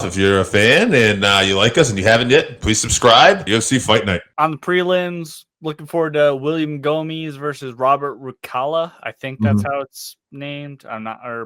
If you're a fan and you like us and you haven't yet, please subscribe. UFC Fight Night. On the prelims, looking forward to William Gomes versus Robert Rucala. I think that's how it's named.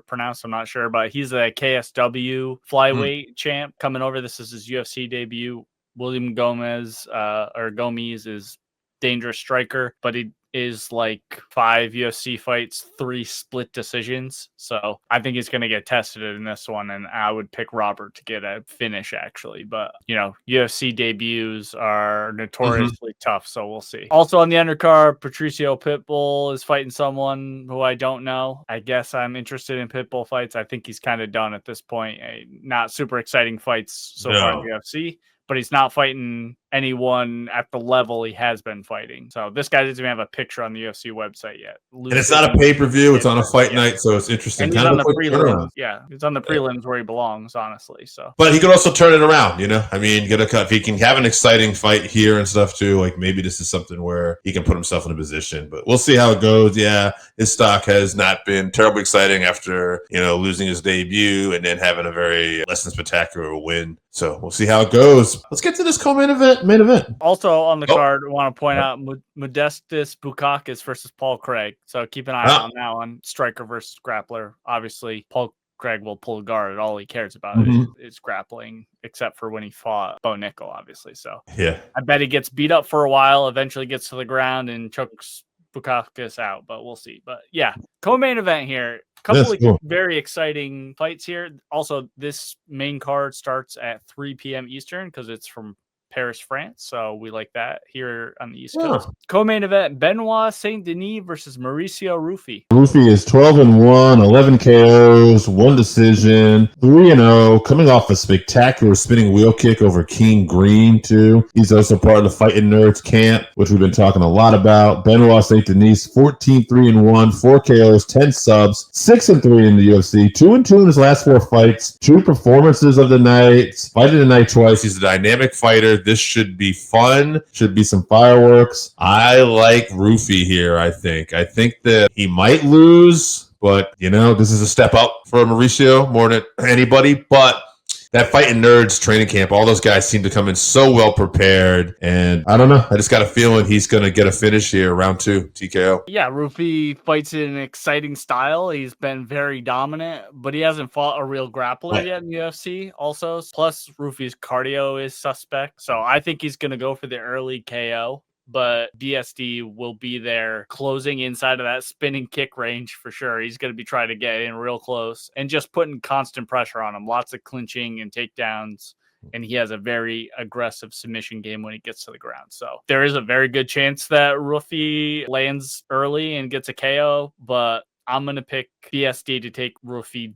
Pronounced. I'm not sure, but he's a KSW flyweight champ coming over. This is his UFC debut. William Gomes is dangerous striker, but he is like 5 UFC fights, 3 split decisions. So I think he's going to get tested in this one, and I would pick Robert to get a finish, actually. But, UFC debuts are notoriously tough, so we'll see. Also on the undercard, Patricio Pitbull is fighting someone who I don't know. I guess I'm interested in Pitbull fights. I think he's kind of done at this point. Not super exciting fights so far in the UFC. But he's not fighting anyone at the level he has been fighting. So this guy doesn't even have a picture on the UFC website yet. And it's not a pay-per-view. It's on a fight night, so it's interesting. And he's on the prelims. Yeah, he's on the prelims where he belongs, honestly. So, but he could also turn it around, I mean, if he can have an exciting fight here and stuff too, like maybe this is something where he can put himself in a position. But we'll see how it goes. Yeah, his stock has not been terribly exciting after, losing his debut and then having a very less than spectacular win. So we'll see how it goes. Let's get to this main event. Also on the card, I want to point out Modestas Bukauskas versus Paul Craig. So keep an eye on that one. Striker versus grappler. Obviously, Paul Craig will pull a guard. All he cares about is grappling, except for when he fought Bo Nickel, obviously. So yeah, I bet he gets beat up for a while, eventually gets to the ground and chokes Bukauskas out, but we'll see. But yeah, co-main event here. Couple of very exciting fights here. Also, this main card starts at 3 p.m. Eastern because it's from Paris, France. So we like that here on the East Coast. Co-main event, Benoit Saint-Denis versus Mauricio Ruffy. Ruffy is 12-1, 11 KOs, 1 decision, 3-0, coming off a spectacular spinning wheel kick over King Green, too. He's also part of the Fighting Nerds camp, which we've been talking a lot about. Benoit Saint-Denis, 14-3-1, 4 KOs, 10 subs, 6-3 in the UFC, 2-2 in his last 4 fights, 2 performances of the night, fighting the night twice. He's a dynamic fighter. This should be fun. Should be some fireworks. I like Ruffy here, I think. I think that he might lose, but, this is a step up for Mauricio more than anybody. But that Fighting Nerds training camp, all those guys seem to come in so well prepared. And I don't know. I just got a feeling he's going to get a finish here, round 2, TKO. Yeah, Ruffy fights in an exciting style. He's been very dominant, but he hasn't fought a real grappler yet in the UFC also. Plus, Ruffy's cardio is suspect. So I think he's going to go for the early KO. But BSD will be there closing inside of that spinning kick range for sure. He's going to be trying to get in real close and just putting constant pressure on him. Lots of clinching and takedowns. And he has a very aggressive submission game when he gets to the ground. So there is a very good chance that Ruffy lands early and gets a KO. But I'm going to pick BSD to take Ruffy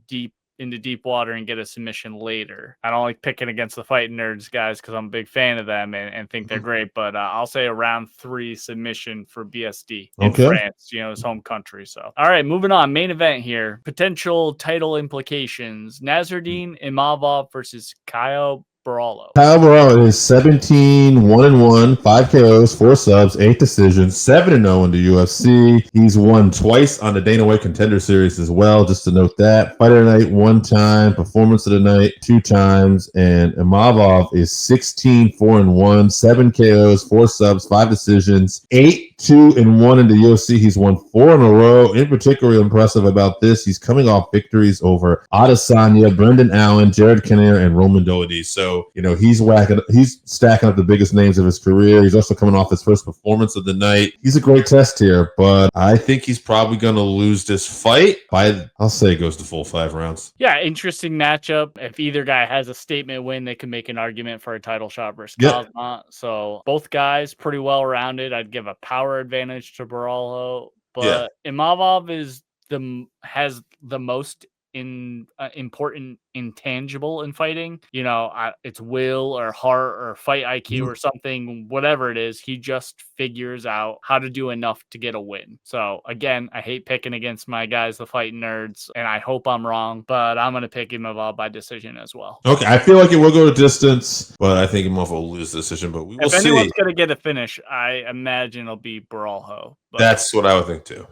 into deep water and get a submission later. I don't like picking against the Fighting Nerds guys because I'm a big fan of them and think they're great, but I'll say a round 3 submission for BSD in France, his home country. So, all right, moving on. Main event here. Potential title implications. Nassourdine Imavov versus Caio Borralho. Caio Borralho is 17-1-1, 5 KOs, 4 subs, 8 decisions, 7-0 in the UFC. He's won twice on the Dana White Contender Series as well, just to note that. Fighter of the night 1 time, performance of the night 2 times, and Imavov is 16-4-1, 7 KOs, 4 subs, 5 decisions, 8-2-1 in the UFC. He's won 4 in a row. In particular, impressive about this, he's coming off victories over Adesanya, Brendan Allen, Jared Cannonier, and Roman Dolidze. So, he's stacking up the biggest names of his career. He's also coming off his first performance of the night. He's a great test here, but I think he's probably going to lose this fight I'll say it goes to full 5 rounds. Yeah, interesting matchup. If either guy has a statement win, they can make an argument for a title shot versus Cosma. So both guys pretty well rounded. I'd give a power advantage to Borralho, but Imavov has the most important intangible in fighting. It's will or heart or fight IQ or something, whatever it is. He just figures out how to do enough to get a win. So again, I hate picking against my guys, the Fighting Nerds, and I hope I'm wrong, but I'm going to pick Imavov by decision as well. Okay, I feel like it will go to distance, but I think Imavov will lose the decision, but we will see. If anyone's going to get a finish, I imagine it'll be Borralho. That's what I would think too.